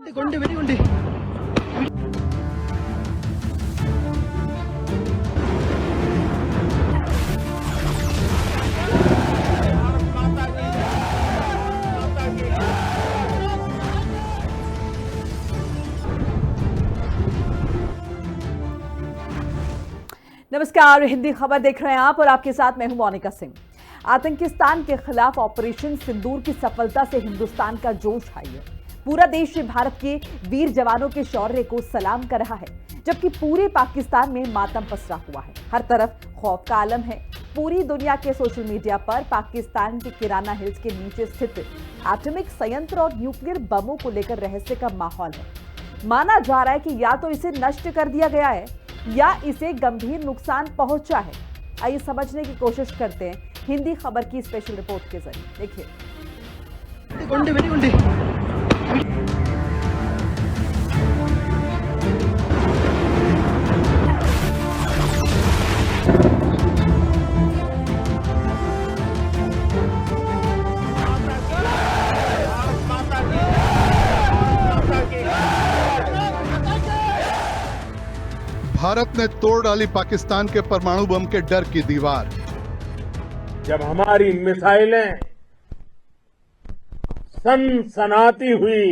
गुंडी बेटी गुंडी। नमस्कार, हिंदी खबर देख रहे हैं आप और आपके साथ मैं हूं मोनिका सिंह। आतंकिस्तान के खिलाफ ऑपरेशन सिंदूर की सफलता से हिंदुस्तान का जोश हाई है। पूरा देश भारत के वीर जवानों के शौर्य को सलाम कर रहा है, जबकि पूरे पाकिस्तान में मातम पसरा हुआ है। हर तरफ खौफ का आलम है। पूरी दुनिया के सोशल मीडिया पर पाकिस्तान के किराना हिल्स के नीचे स्थित एटॉमिक संयंत्र और न्यूक्लियर बमों को लेकर रहस्य का माहौल है। माना जा रहा है कि या तो इसे नष्ट कर दिया गया है या इसे गंभीर नुकसान पहुंचा है। आइए समझने की कोशिश करते हैं हिंदी खबर की स्पेशल रिपोर्ट के जरिए। देखिए। गुंडी बेटी गुंडी। भारत ने तोड़ डाली पाकिस्तान के परमाणु बम के डर की दीवार। जब हमारी मिसाइलें सनसनाती हुई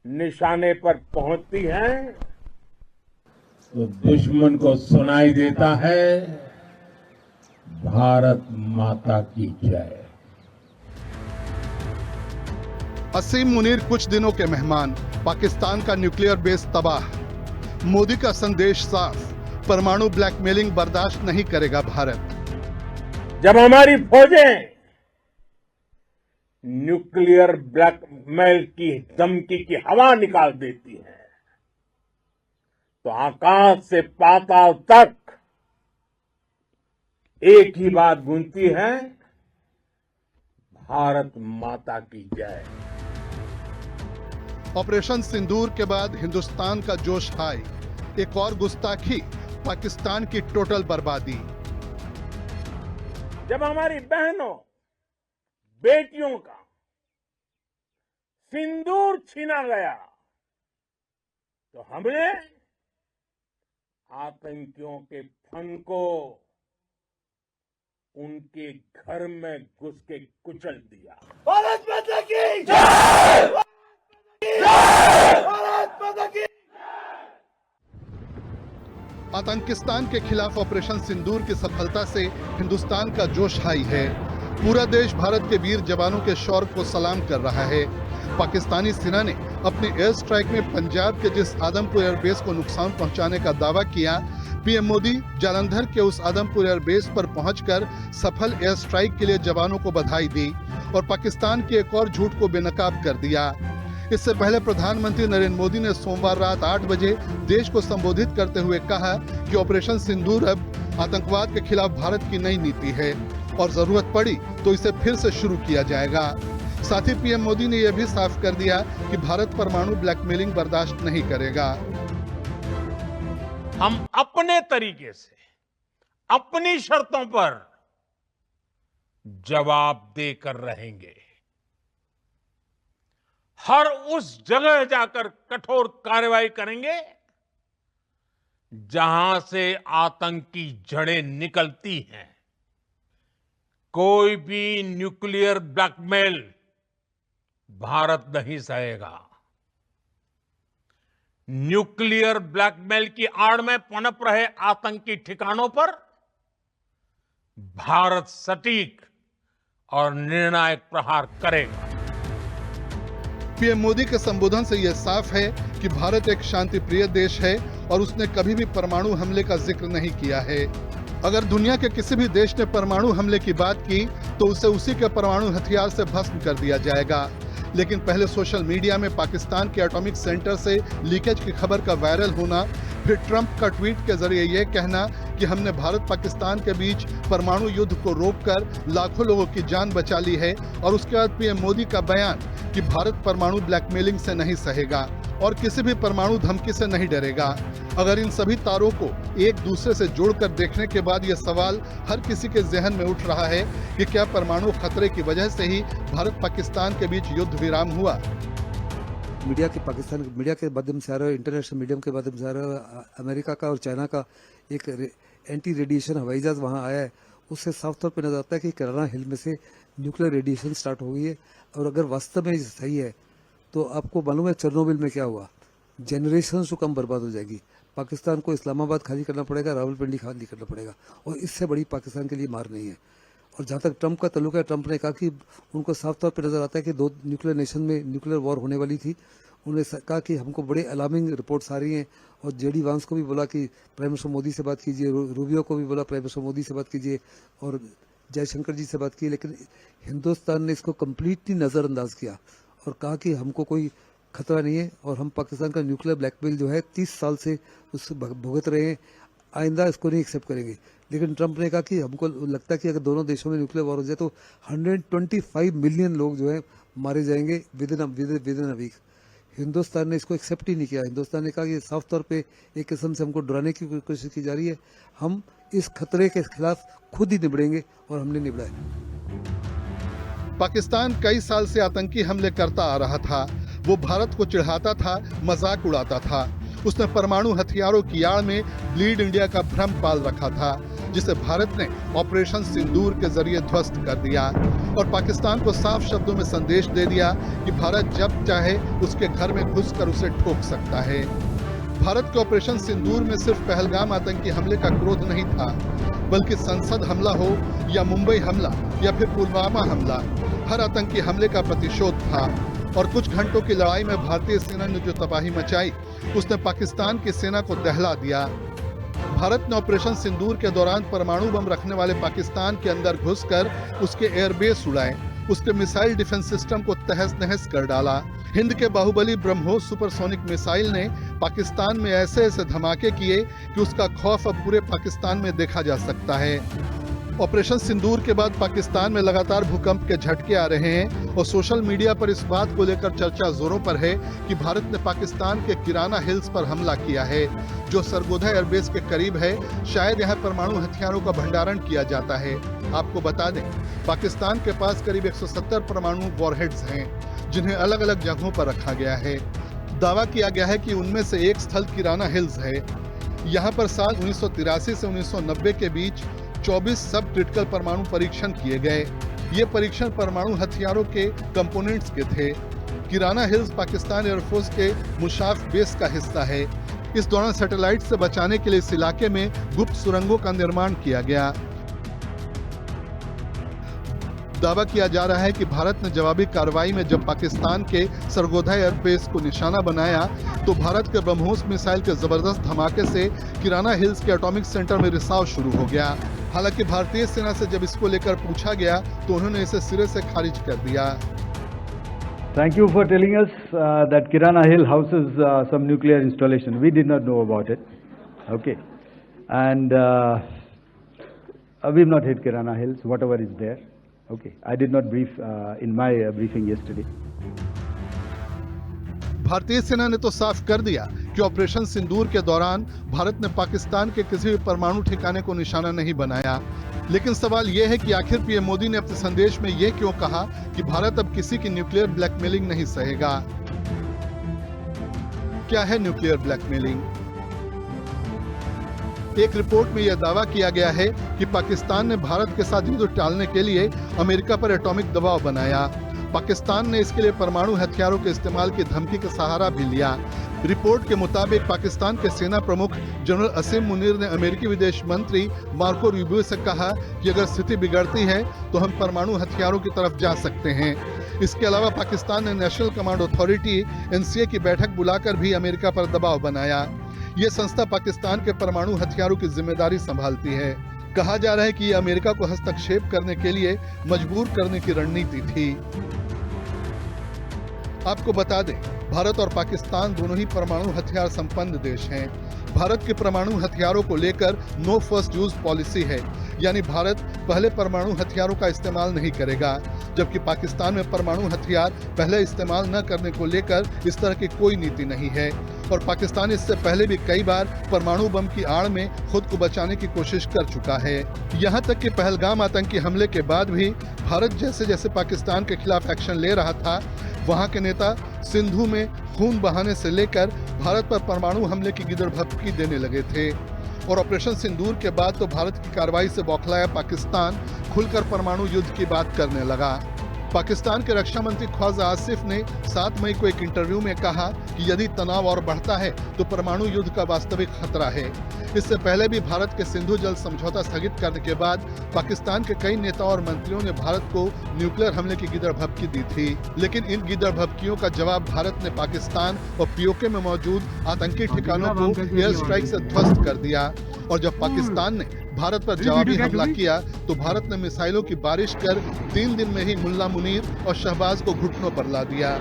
निशाने पर पहुंचती हैं, तो दुश्मन को सुनाई देता है भारत माता की जय। असीम मुनीर कुछ दिनों के मेहमान। पाकिस्तान का न्यूक्लियर बेस तबाह। मोदी का संदेश साफ, परमाणु ब्लैकमेलिंग बर्दाश्त नहीं करेगा भारत। जब हमारी फौजें न्यूक्लियर ब्लैकमेल की धमकी की हवा निकाल देती हैं, तो आकाश से पाताल तक एक ही बात गूंजती है, भारत माता की जय। ऑपरेशन सिंदूर के बाद हिंदुस्तान का जोश हाई। एक और गुस्ताखी, पाकिस्तान की टोटल बर्बादी। जब हमारी बहनों बेटियों का सिंदूर छीना गया, तो हमने आतंकियों के फन को उनके घर में घुस के कुचल दिया। भारत माता की जय! आतंकिस्तान के खिलाफ ऑपरेशन सिंदूर की सफलता से हिंदुस्तान का जोश हाई है। पूरा देश भारत के वीर जवानों के शौर्य को सलाम कर रहा है। पाकिस्तानी सेना ने अपने एयर स्ट्राइक में पंजाब के जिस आदमपुर एयरबेस को नुकसान पहुंचाने का दावा किया, पीएम मोदी जालंधर के उस आदमपुर एयरबेस पर पहुंचकर सफल एयर स्ट्राइक के लिए जवानों को बधाई दी और पाकिस्तान के एक और झूठ को बेनकाब कर दिया। इससे पहले प्रधानमंत्री नरेंद्र मोदी ने सोमवार रात 8 बजे देश को संबोधित करते हुए कहा कि ऑपरेशन सिंदूर अब आतंकवाद के खिलाफ भारत की नई नीति है और जरूरत पड़ी तो इसे फिर से शुरू किया जाएगा। साथ ही पीएम मोदी ने यह भी साफ कर दिया कि भारत परमाणु ब्लैकमेलिंग बर्दाश्त नहीं करेगा। हम अपने तरीके से अपनी शर्तों पर जवाब देकर रहेंगे। हर उस जगह जाकर कठोर कार्रवाई करेंगे जहां से आतंकी जड़ें निकलती हैं। कोई भी न्यूक्लियर ब्लैकमेल भारत नहीं सहेगा। न्यूक्लियर ब्लैकमेल की आड़ में पनप रहे आतंकी ठिकानों पर भारत सटीक और निर्णायक प्रहार करेगा। पीएम मोदी के संबोधन से यह साफ है कि भारत एक शांति प्रिय देश है और उसने कभी भी परमाणु हमले का जिक्र नहीं किया है। अगर दुनिया के किसी भी देश ने परमाणु हमले की बात की तो उसे उसी के परमाणु हथियार से भस्म कर दिया जाएगा। लेकिन पहले सोशल मीडिया में पाकिस्तान के एटॉमिक सेंटर से लीकेज की खबर का वायरल होना, फिर ट्रंप का ट्वीट के जरिए यह कहना कि हमने भारत पाकिस्तान के बीच परमाणु युद्ध को रोककर लाखों लोगों की जान बचा ली है, और उसके बाद पीएम मोदी का बयान कि भारत परमाणु ब्लैकमेलिंग से नहीं सहेगा और किसी भी परमाणु धमकी से नहीं डरेगा। अगर इन सभी तारों को एक दूसरे से जोड़कर देखने के बाद यह सवाल हर किसी के जहन में उठ रहा है कि क्या परमाणु खतरे की वजह से ही भारत पाकिस्तान के बीच युद्ध विराम हुआ। मीडिया के पाकिस्तान मीडिया के माध्यम से आ रहा है, इंटरनेशनल मीडियम के माध्यम से आ रहा है, अमेरिका का और चाइना का एक एंटी रेडिएशन हवाई जहाज वहाँ आया है, उससे साफ तौर पर नजर आता है कि किराना हिल में से न्यूक्लियर रेडिएशन स्टार्ट हो गई है। और अगर वास्तव में सही है तो आपको मालूम है चेरनोबिल में क्या हुआ, जनरेशन से कम बर्बाद हो जाएगी। पाकिस्तान को इस्लामाबाद खाली करना पड़ेगा, रावलपिंडी खाली करना पड़ेगा, और इससे बड़ी पाकिस्तान के लिए मार नहीं है। और जहाँ तक ट्रंप का तल्लुक है, ट्रंप ने कहा कि उनको साफ तौर पर नजर आता है कि 2 न्यूक्लियर नेशन में न्यूक्लियर वॉर होने वाली थी। उन्होंने कहा कि हमको बड़े अलार्मिंग रिपोर्ट्स आ रही हैं, और जेडी वांस को भी बोला कि प्राइम मिनिस्टर मोदी से बात कीजिए, रूबियो को भी बोला प्राइम मिनिस्टर मोदी से बात कीजिए, और जयशंकर जी से बात की। लेकिन हिंदुस्तान ने इसको कम्प्लीटली नज़रअंदाज किया और कहा कि हमको कोई खतरा नहीं है, और हम पाकिस्तान का न्यूक्लियर ब्लैकमेल जो है 30 साल से उससे भुगत रहे हैं, आइंदा इसको नहीं एक्सेप्ट करेंगे। लेकिन ट्रंप ने कहा कि हमको लगता है कि अगर दोनों देशों में न्यूक्लियर वॉर हो जाए तो 125 मिलियन लोग जो है मारे जाएंगे within a week. Hindustan ने इसको एक्सेप्ट ही नहीं किया। हिंदुस्तान ने कहा कि साफ तौर पे एक किस्म से हमको डराने की कोशिश की जा रही है, हम इस खतरे के खिलाफ खुद ही निबड़ेंगे, और हमने निबड़ा है। पाकिस्तान कई साल से आतंकी हमले करता आ रहा था। वो भारत को चिढ़ाता था, मजाक उड़ाता था। उसने परमाणु हथियारों की आड़ में ब्लीड इंडिया का भ्रम पाल रखा था, जिसे भारत ने ऑपरेशन सिंदूर के जरिए ध्वस्त कर दिया और पाकिस्तान को साफ शब्दों में संदेश दे दिया कि भारत जब चाहे उसके घर में घुसकर उसे ठोक सकता है। भारत के ऑपरेशन सिंदूर में सिर्फ पहलगाम आतंकी हमले का क्रोध नहीं था, बल्कि संसद हमला हो या मुंबई हमला या फिर पुलवामा हमला, हर आतंकी हमले का प्रतिशोध था। और कुछ घंटों की लड़ाई में भारतीय सेना ने जो तबाही मचाई, उसने पाकिस्तान की सेना को दहला दिया। भारत ने ऑपरेशन सिंदूर के दौरान परमाणु बम रखने वाले पाकिस्तान के अंदर घुसकर उसके एयरबेस उड़ाए, उसके मिसाइल डिफेंस सिस्टम को तहस नहस कर डाला। हिंद के बाहुबली ब्रह्मोस सुपरसोनिक मिसाइल ने पाकिस्तान में ऐसे ऐसे धमाके किए कि उसका खौफ अब पूरे पाकिस्तान में देखा जा सकता है। ऑपरेशन सिंदूर के बाद पाकिस्तान में लगातार भूकंप के झटके आ रहे हैं और सोशल मीडिया पर इस बात को लेकर चर्चा जोरों पर है कि भारत ने पाकिस्तान के किराना हिल्स पर हमला किया है, जो सरगोधा एयरबेस के करीब है। शायद यहाँ परमाणु हथियारों का भंडारण किया जाता है। आपको बता दें, पाकिस्तान के पास करीब 170 परमाणु वॉरहेड्स हैं, जिन्हें अलग अलग जगहों पर रखा गया है। दावा किया गया है कि उनमें से एक स्थल किराना हिल्स है। यहाँ पर साल 1983 से 1990 के बीच 24 सब क्रिटिकल परमाणु परीक्षण किए गए। ये परीक्षण परमाणु हथियारों के कंपोनेंट्स के थे। किराना हिल्स पाकिस्तान एयरफोर्स के मुशाफ बेस का हिस्सा है। इस दौरान सैटेलाइट से बचाने के लिए इस इलाके में गुप्त सुरंगों का निर्माण किया गया। दावा किया जा रहा है कि भारत ने जवाबी कार्रवाई में जब पाकिस्तान के सरगोधा एयरबेस को निशाना बनाया, तो भारत के ब्रह्मोस मिसाइल के जबरदस्त धमाके से किराना हिल्स के एटॉमिक सेंटर में रिसाव शुरू हो गया। हालांकि भारतीय सेना से जब इसको लेकर पूछा गया तो उन्होंने इसे सिरे से खारिज कर दिया। Thank you for telling us that Kirana Hill houses some nuclear installation. We did not know about it. Okay, and we've not hit Kirana Hills, whatever is there. Okay, I did not brief in my briefing yesterday. भारतीय सेना ने तो साफ कर दिया कि operation सिंदूर के दौरान भारत ने पाकिस्तान के किसी भी परमाणु ठिकाने को निशाना नहीं बनाया। लेकिन सवाल यह है कि आखिर पीएम मोदी ने अपने संदेश में यह क्यों कहा कि भारत अब किसी की न्यूक्लियर ब्लैकमेलिंग नहीं सहेगा। क्या है न्यूक्लियर ब्लैकमेलिंग? एक रिपोर्ट में यह दावा किया गया है कि पाकिस्तान ने भारत के साथ युद्ध टालने के लिए अमेरिका पर एटॉमिक दबाव बनाया। पाकिस्तान ने इसके लिए परमाणु हथियारों के इस्तेमाल की धमकी का सहारा भी लिया। रिपोर्ट के मुताबिक पाकिस्तान के सेना प्रमुख जनरल असीम मुनीर ने अमेरिकी विदेश मंत्री मार्को रूबियो से कहा कि अगर स्थिति बिगड़ती है तो हम परमाणु हथियारों की तरफ जा सकते हैं। इसके अलावा पाकिस्तान ने नेशनल कमांड अथॉरिटी एनसीए की बैठक बुलाकर भी अमेरिका पर दबाव बनाया। ये संस्था पाकिस्तान के परमाणु हथियारों की जिम्मेदारी संभालती है। कहा जा रहा है कि ये अमेरिका को हस्तक्षेप करने के लिए मजबूर करने की रणनीति थी। आपको बता दें, भारत और पाकिस्तान दोनों ही परमाणु हथियार संपन्न देश हैं। भारत के परमाणु हथियारों को लेकर नो फर्स्ट यूज पॉलिसी है, यानी भारत पहले परमाणु हथियारों का इस्तेमाल नहीं करेगा, जबकि पाकिस्तान में परमाणु हथियार पहले इस्तेमाल न करने को लेकर इस तरह की कोई नीति नहीं है। और पाकिस्तान इससे पहले भी कई बार परमाणु बम की आड़ में खुद को बचाने की कोशिश कर चुका है। यहाँ तक कि पहलगाम आतंकी हमले के बाद भी भारत जैसे जैसे पाकिस्तान के खिलाफ एक्शन ले रहा था, वहाँ के नेता सिंधु में खून बहाने से लेकर भारत पर परमाणु हमले की गिदड़भपकी देने लगे थे। और ऑपरेशन सिंदूर के बाद तो भारत की कार्रवाई से बौखलाया पाकिस्तान खुलकर परमाणु युद्ध की बात करने लगा। पाकिस्तान के रक्षा मंत्री ख्वाजा आसिफ ने 7 मई को एक इंटरव्यू में कहा कि यदि तनाव और बढ़ता है तो परमाणु युद्ध का वास्तविक खतरा है। इससे पहले भी भारत के सिंधु जल समझौता स्थगित करने के बाद पाकिस्तान के कई नेताओं और मंत्रियों ने भारत को न्यूक्लियर हमले की गिदड़भपकी दी थी, लेकिन इन गिदड़भपकियों का जवाब भारत ने पाकिस्तान और पीओके में मौजूद आतंकी ठिकानों को एयर स्ट्राइक से ध्वस्त कर दिया। और जब पाकिस्तान ने भारत पर जवाबी हमला किया तो भारत ने मिसाइलों की बारिश कर 3 दिन में ही मुल्ला मुनीर और शहबाज को घुटनों पर ला दिया।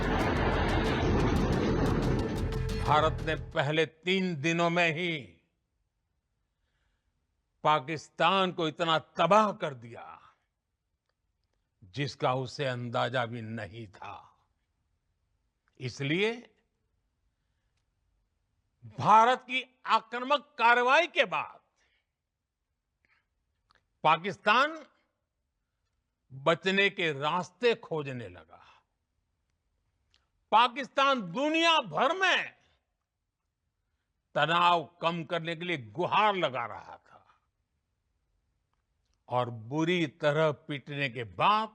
भारत ने पहले 3 दिनों में ही पाकिस्तान को इतना तबाह कर दिया जिसका उसे अंदाजा भी नहीं था। इसलिए भारत की आक्रामक कार्रवाई के बाद पाकिस्तान बचने के रास्ते खोजने लगा। पाकिस्तान दुनिया भर में तनाव कम करने के लिए गुहार लगा रहा था और बुरी तरह पीटने के बाद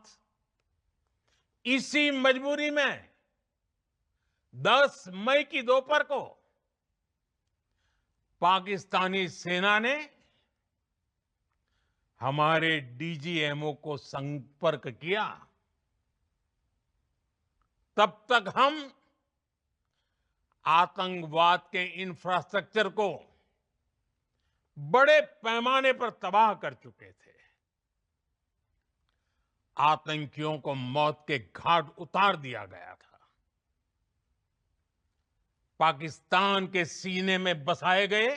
इसी मजबूरी में 10 मई की दोपहर को पाकिस्तानी सेना ने हमारे डीजीएमओ को संपर्क किया। तब तक हम आतंकवाद के इंफ्रास्ट्रक्चर को बड़े पैमाने पर तबाह कर चुके थे। आतंकियों को मौत के घाट उतार दिया गया था। पाकिस्तान के सीने में बसाए गए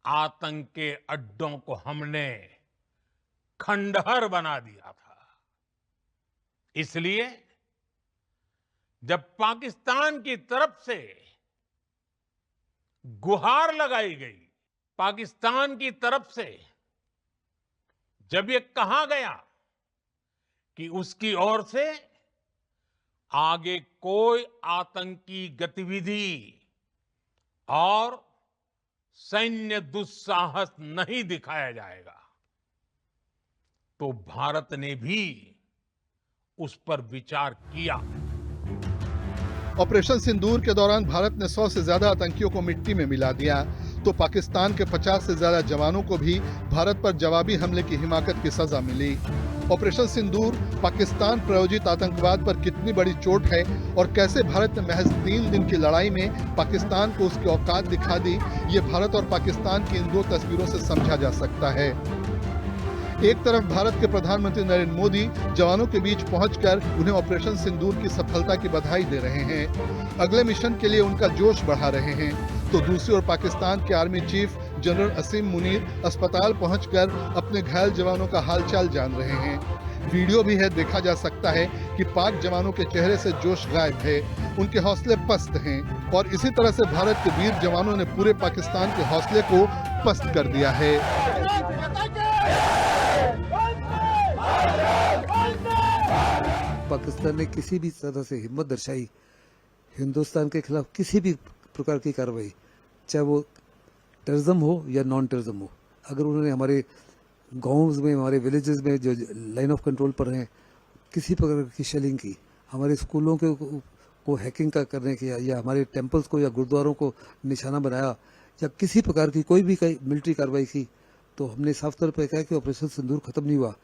आतंक के अड्डों को हमने खंडहर बना दिया था। इसलिए जब पाकिस्तान की तरफ से गुहार लगाई गई, पाकिस्तान की तरफ से जब ये कहा गया कि उसकी ओर से आगे कोई आतंकी गतिविधि और सैन्य दुस्साहस नहीं दिखाया जाएगा, तो भारत ने भी उस पर विचार किया। ऑपरेशन सिंदूर के दौरान भारत ने 100 से ज्यादा आतंकियों को मिट्टी में मिला दिया, तो पाकिस्तान के 50 से ज्यादा जवानों को भी भारत पर जवाबी हमले की हिमाकत की सजा मिली। ऑपरेशन सिंदूर पाकिस्तान प्रायोजित आतंकवाद पर कितनी बड़ी चोट है और कैसे भारत ने महज 3 दिन की लड़ाई में पाकिस्तान को उसकी औकात दिखा दी, ये भारत और पाकिस्तान की इन 2 तस्वीरों से समझा जा सकता है। एक तरफ भारत के प्रधानमंत्री नरेंद्र मोदी जवानों के बीच पहुंचकर उन्हें ऑपरेशन सिंदूर की सफलता की बधाई दे रहे हैं, अगले मिशन के लिए उनका जोश बढ़ा रहे हैं, तो दूसरी ओर पाकिस्तान के आर्मी चीफ जनरल असीम मुनीर अस्पताल पहुंचकर अपने घायल जवानों का हालचाल जान रहे हैं। वीडियो भी है, देखा जा सकता है कि पाक जवानों के चेहरे से जोश गायब है, उनके हौसले पस्त हैं और इसी तरह से भारत के वीर जवानों ने पूरे पाकिस्तान के हौसले को पस्त कर दिया है। पाकिस्तान ने किसी भी तरह से हिम्मत दर्शाई हिंदुस्तान के खिलाफ किसी भी प्रकार की कार्रवाई, चाहे वो टेररिज्म हो या नॉन टेररिज्म हो, अगर उन्होंने हमारे गाँव में, हमारे विलेजेस में जो लाइन ऑफ कंट्रोल पर हैं, किसी प्रकार की शेलिंग की, हमारे स्कूलों के को हैकिंग का करने की, या हमारे टेम्पल्स को या गुरुद्वारों को निशाना बनाया, या किसी प्रकार की कोई भी मिलिट्री कार्रवाई की, तो हमने साफ तौर पर कहा कि ऑपरेशन सिंदूर खत्म नहीं हुआ।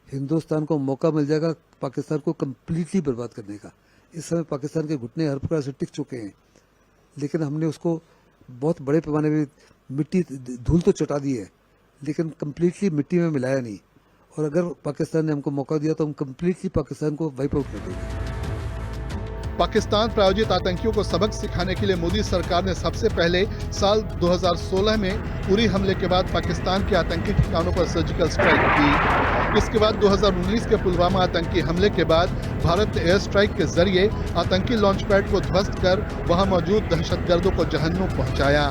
हिंदुस्तान को मौका मिल जाएगा पाकिस्तान को कम्प्लीटली बर्बाद करने का। इस समय पाकिस्तान के घुटने हर प्रकार से टिक चुके हैं, लेकिन हमने उसको बहुत बड़े पैमाने में मिट्टी धूल तो चटा दी है, लेकिन कम्प्लीटली मिट्टी में मिलाया नहीं। और अगर पाकिस्तान ने हमको मौका दिया तो हम कम्प्लीटली पाकिस्तान को वाइप आउट कर देंगे। पाकिस्तान प्रायोजित आतंकियों को सबक सिखाने के लिए मोदी सरकार ने सबसे पहले साल 2016 में उरी हमले के बाद पाकिस्तान के आतंकी ठिकानों पर सर्जिकल स्ट्राइक की। इसके बाद 2019 के पुलवामा आतंकी हमले के बाद भारत ने एयर स्ट्राइक के जरिए आतंकी लॉन्च पैड को ध्वस्त कर वहां मौजूद दहशतगर्दों को जहन्नुम पहुंचाया।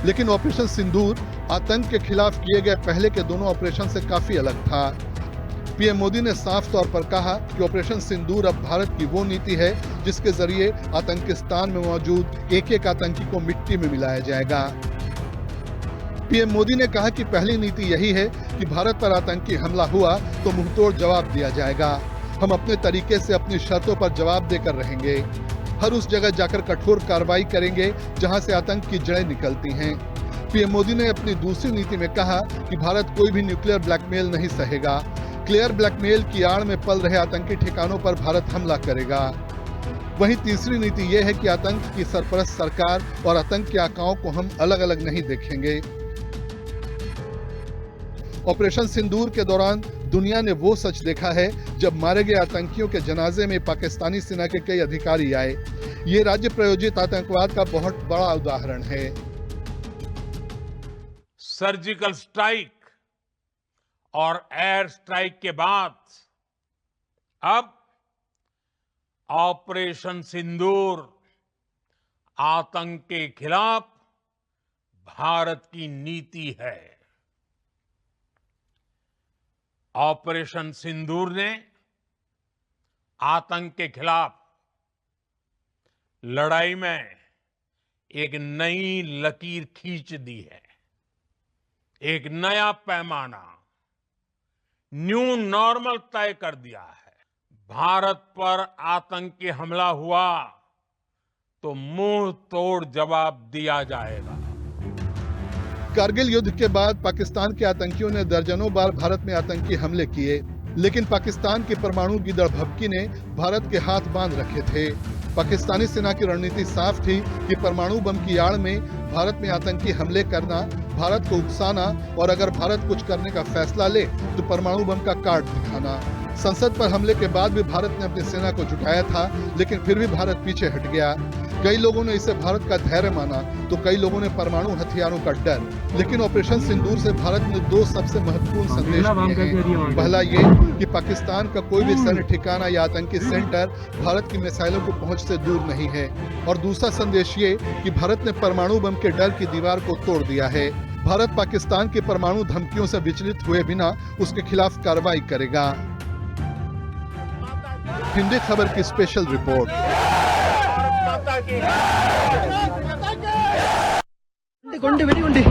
लेकिन ऑपरेशन सिंदूर आतंक के खिलाफ किए गए पहले के दोनों ऑपरेशन से काफी अलग था। पीएम मोदी ने साफ तौर पर कहा कि ऑपरेशन सिंदूर अब भारत की वो नीति है जिसके जरिए आतंकिस्तान में मौजूद एक एक आतंकी को मिट्टी में मिलाया जाएगा। पीएम मोदी ने कहा कि पहली नीति यही है कि भारत पर आतंकी हमला हुआ तो मुंहतोड़ जवाब दिया जाएगा। हम अपने तरीके से अपनी शर्तों पर जवाब देकर रहेंगे। हर उस जगह जाकर कठोर कार्रवाई करेंगे जहां से आतंक की जड़ें निकलती हैं। पीएम मोदी ने अपनी दूसरी नीति में कहा कि भारत कोई भी न्यूक्लियर ब्लैकमेल नहीं सहेगा। क्लियर ब्लैकमेल की आड़ में पल रहे आतंकी ठिकानों पर भारत हमला करेगा। वहीं तीसरी नीति यह है कि आतंक की सरपरस्त सरकार और आतंक के आकाओं को हम अलग अलग नहीं देखेंगे। ऑपरेशन सिंदूर के दौरान दुनिया ने वो सच देखा है जब मारे गए आतंकियों के जनाजे में पाकिस्तानी सेना के कई अधिकारी आए। ये राज्य प्रायोजित आतंकवाद का बहुत बड़ा उदाहरण है। सर्जिकल स्ट्राइक और एयर स्ट्राइक के बाद अब ऑपरेशन सिंदूर आतंक के खिलाफ भारत की नीति है। ऑपरेशन सिंदूर ने आतंक के खिलाफ लड़ाई में एक नई लकीर खींच दी है। एक नया पैमाना, न्यू नॉर्मल तय कर दिया है। भारत पर आतंकी हमला हुआ तो मुंह तोड़ जवाब दिया जाएगा। कारगिल युद्ध के बाद पाकिस्तान के आतंकियों ने दर्जनों बार भारत में आतंकी हमले किए, लेकिन पाकिस्तान की परमाणु गिदड़ भभकी ने भारत के हाथ बांध रखे थे। पाकिस्तानी सेना की रणनीति साफ थी कि परमाणु बम की आड़ में भारत में आतंकी हमले करना, भारत को उकसाना और अगर भारत कुछ करने का फैसला ले तो परमाणु बम का कार्ड दिखाना। संसद पर हमले के बाद भी भारत ने अपनी सेना को जुटाया था, लेकिन फिर भी भारत पीछे हट गया। कई लोगों ने इसे भारत का धैर्य माना तो कई लोगों ने परमाणु हथियारों का डर। लेकिन ऑपरेशन सिंदूर से भारत ने दो सबसे महत्वपूर्ण संदेश दिए हैं। पहला ये कि पाकिस्तान का कोई भी सैन्य ठिकाना या आतंकी सेंटर भारत की मिसाइलों को पहुंच से दूर नहीं है, और दूसरा संदेश ये कि भारत ने परमाणु बम के डर की दीवार को तोड़ दिया है। भारत पाकिस्तान की परमाणु धमकियों से विचलित हुए बिना उसके खिलाफ कार्रवाई करेगा। हिंदी खबर की स्पेशल रिपोर्ट। కొండి వెడి ఉండి